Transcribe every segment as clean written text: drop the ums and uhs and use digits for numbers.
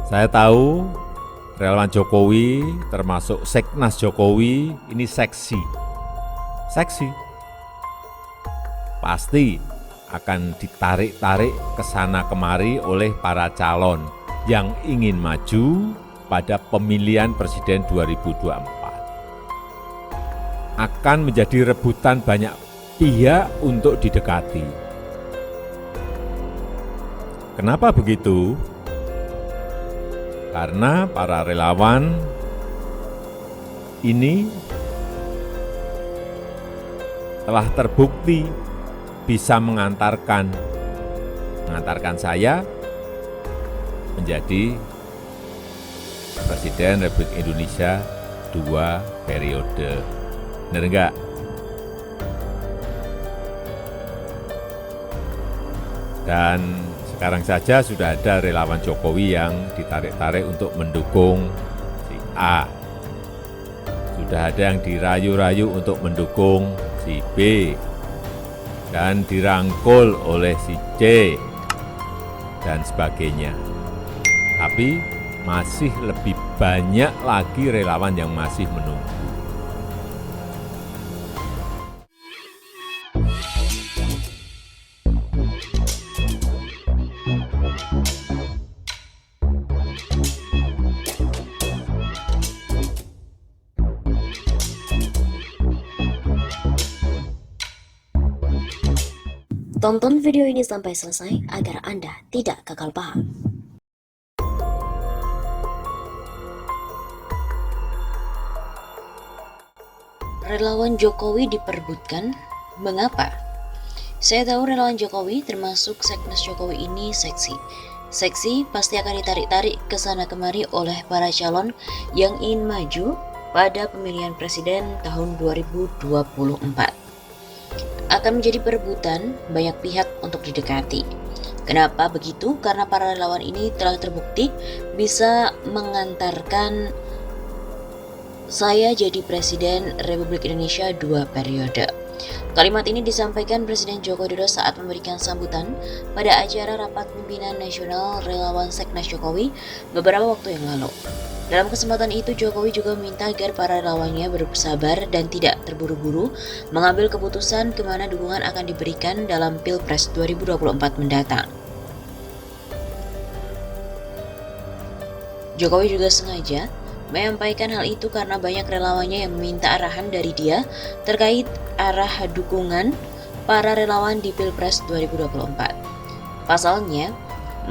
Saya tahu relawan Jokowi termasuk Seknas Jokowi ini seksi. Seksi. Pasti akan ditarik-tarik ke sana kemari oleh para calon yang ingin maju pada pemilihan presiden 2024. Akan menjadi rebutan banyak pihak untuk didekati. Kenapa begitu? Karena para relawan ini telah terbukti bisa mengantarkan saya menjadi Presiden Republik Indonesia 2 periode. Benar enggak? Dan sekarang saja sudah ada relawan Jokowi yang ditarik-tarik untuk mendukung si A. Sudah ada yang dirayu-rayu untuk mendukung si B. Dan dirangkul oleh si C. Dan sebagainya. Tapi masih lebih banyak lagi relawan yang masih menunggu. Tonton video ini sampai selesai agar Anda tidak gagal paham. Relawan Jokowi diperebutkan, mengapa? Saya tahu relawan Jokowi termasuk Seknas Jokowi ini seksi. Seksi pasti akan ditarik-tarik ke sana kemari oleh para calon yang ingin maju pada pemilihan presiden tahun 2024. Akan menjadi perebutan banyak pihak untuk didekati. Kenapa begitu? Karena para relawan ini telah terbukti bisa mengantarkan saya jadi Presiden Republik Indonesia 2 periode. Kalimat ini disampaikan Presiden Joko Widodo saat memberikan sambutan pada acara Rapat Pimpinan Nasional Relawan Seknas Jokowi beberapa waktu yang lalu. Dalam kesempatan itu, Jokowi juga meminta agar para relawannya bersabar dan tidak terburu-buru mengambil keputusan kemana dukungan akan diberikan dalam Pilpres 2024 mendatang. Jokowi juga sengaja menyampaikan hal itu karena banyak relawannya yang meminta arahan dari dia terkait arah dukungan para relawan di Pilpres 2024. Pasalnya,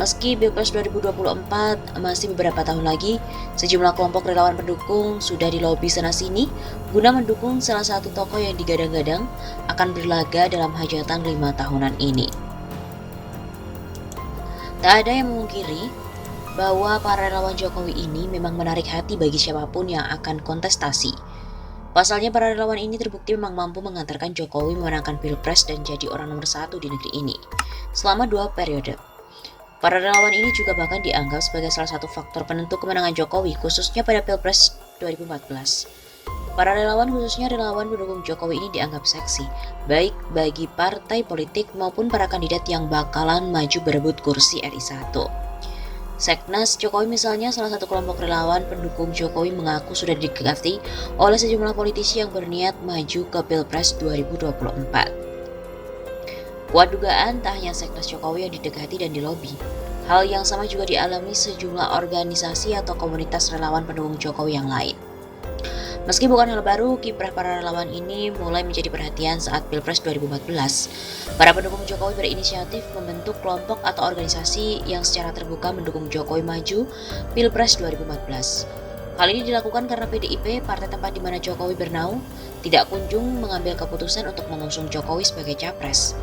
meski Pilpres 2024 masih beberapa tahun lagi, sejumlah kelompok relawan pendukung sudah dilobi sana-sini guna mendukung salah satu tokoh yang digadang-gadang akan berlaga dalam hajatan 5 tahunan ini. Tak ada yang memungkiri bahwa para relawan Jokowi ini memang menarik hati bagi siapapun yang akan kontestasi. Pasalnya para relawan ini terbukti memang mampu mengantarkan Jokowi memenangkan Pilpres dan jadi orang nomor 1 di negeri ini selama 2 periode. Para relawan ini juga bahkan dianggap sebagai salah satu faktor penentu kemenangan Jokowi, khususnya pada Pilpres 2014. Para relawan, khususnya relawan pendukung Jokowi ini dianggap seksi, baik bagi partai politik maupun para kandidat yang bakalan maju berebut kursi RI 1. Seknas Jokowi misalnya, salah satu kelompok relawan pendukung Jokowi mengaku sudah didekati oleh sejumlah politisi yang berniat maju ke Pilpres 2024. Kuat dugaan tak hanya Seknas Jokowi yang didekati dan dilobi. Hal yang sama juga dialami sejumlah organisasi atau komunitas relawan pendukung Jokowi yang lain. Meski bukan hal baru, kiprah para relawan ini mulai menjadi perhatian saat Pilpres 2014. Para pendukung Jokowi berinisiatif membentuk kelompok atau organisasi yang secara terbuka mendukung Jokowi maju Pilpres 2014. Hal ini dilakukan karena PDIP, partai tempat di mana Jokowi bernaung, tidak kunjung mengambil keputusan untuk mengusung Jokowi sebagai capres.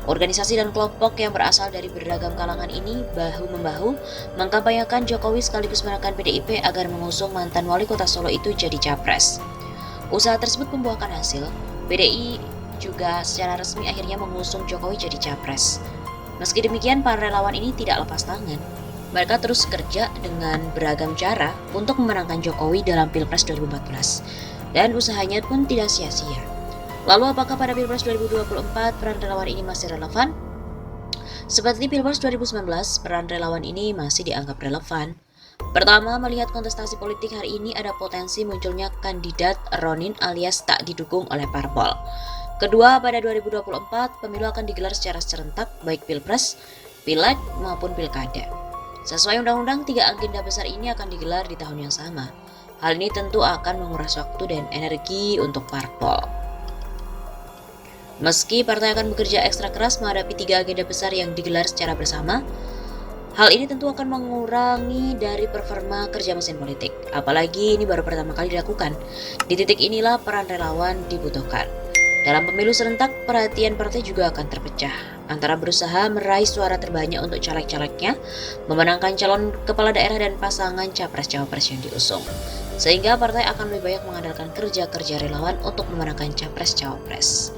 Organisasi dan kelompok yang berasal dari beragam kalangan ini bahu-membahu mengkampanyekan Jokowi sekaligus menekan PDIP agar mengusung mantan wali kota Solo itu jadi capres. Usaha tersebut membuahkan hasil. PDI juga secara resmi akhirnya mengusung Jokowi jadi capres. Meski demikian, para relawan ini tidak lepas tangan. Mereka terus kerja dengan beragam cara untuk memenangkan Jokowi dalam Pilpres 2014. Dan usahanya pun tidak sia-sia. Lalu apakah pada Pilpres 2024 peran relawan ini masih relevan? Seperti Pilpres 2019, peran relawan ini masih dianggap relevan. Pertama, melihat kontestasi politik hari ini ada potensi munculnya kandidat Ronin alias tak didukung oleh parpol. Kedua, pada 2024, pemilu akan digelar secara serentak baik Pilpres, Pileg maupun Pilkada. Sesuai undang-undang, 3 agenda besar ini akan digelar di tahun yang sama. Hal ini tentu akan menguras waktu dan energi untuk parpol. Meski partai akan bekerja ekstra keras menghadapi 3 agenda besar yang digelar secara bersama, hal ini tentu akan mengurangi dari performa kerja mesin politik. Apalagi ini baru pertama kali dilakukan. Di titik inilah peran relawan dibutuhkan. Dalam pemilu serentak, perhatian partai juga akan terpecah antara berusaha meraih suara terbanyak untuk caleg-calegnya, memenangkan calon kepala daerah dan pasangan capres-cawapres yang diusung. Sehingga partai akan lebih banyak mengandalkan kerja-kerja relawan untuk memenangkan capres-cawapres.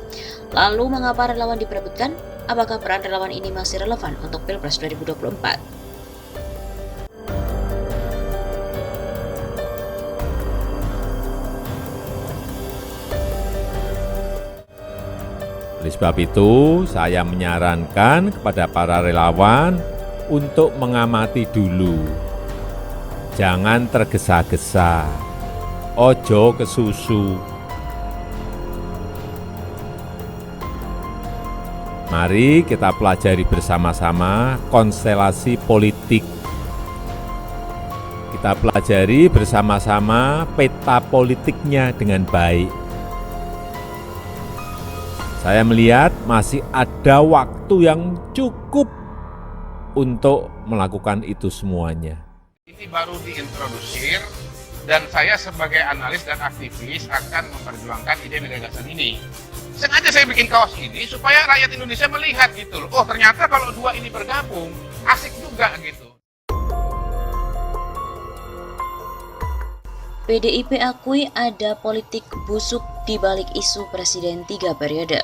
Lalu mengapa relawan diperebutkan? Apakah peran relawan ini masih relevan untuk Pilpres 2024? Oleh sebab itu, saya menyarankan kepada para relawan untuk mengamati dulu. Jangan tergesa-gesa, ojo kesusu. Mari kita pelajari bersama-sama konstelasi politik. Kita pelajari bersama-sama peta politiknya dengan baik. Saya melihat masih ada waktu yang cukup untuk melakukan itu semuanya. Ini baru diintrodusir dan saya sebagai analis dan aktivis akan memperjuangkan ide dan gagasan ini. Sengaja saya bikin kaos ini supaya rakyat Indonesia melihat gitu loh. Oh ternyata kalau dua ini bergabung asik juga gitu. PDIP akui ada politik busuk di balik isu presiden 3 periode.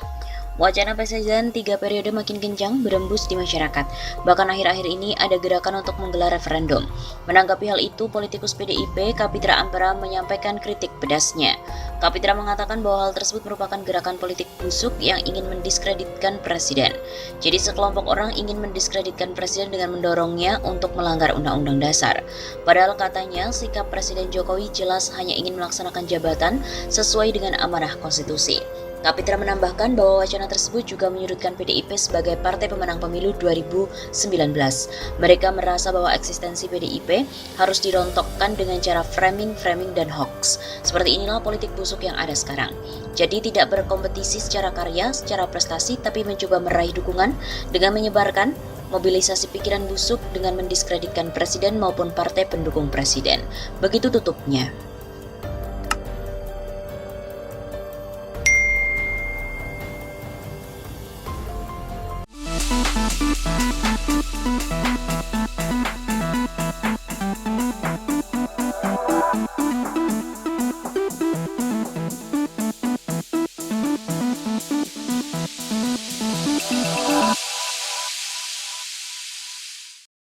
Wacana presiden 3 periode makin kencang berembus di masyarakat. Bahkan akhir-akhir ini ada gerakan untuk menggelar referendum. Menanggapi hal itu, politikus PDIP Kapitra Ampera menyampaikan kritik pedasnya. Kapitra mengatakan bahwa hal tersebut merupakan gerakan politik busuk yang ingin mendiskreditkan presiden. Jadi sekelompok orang ingin mendiskreditkan presiden dengan mendorongnya untuk melanggar undang-undang dasar. Padahal katanya sikap Presiden Jokowi jelas hanya ingin melaksanakan jabatan sesuai dengan amanah konstitusi. Kapitra menambahkan bahwa wacana tersebut juga menyudutkan PDIP sebagai partai pemenang pemilu 2019. Mereka merasa bahwa eksistensi PDIP harus dirontokkan dengan cara framing, dan hoax. Seperti inilah politik busuk yang ada sekarang. Jadi tidak berkompetisi secara karya, secara prestasi, tapi mencoba meraih dukungan dengan menyebarkan mobilisasi pikiran busuk dengan mendiskreditkan presiden maupun partai pendukung presiden. Begitu tutupnya.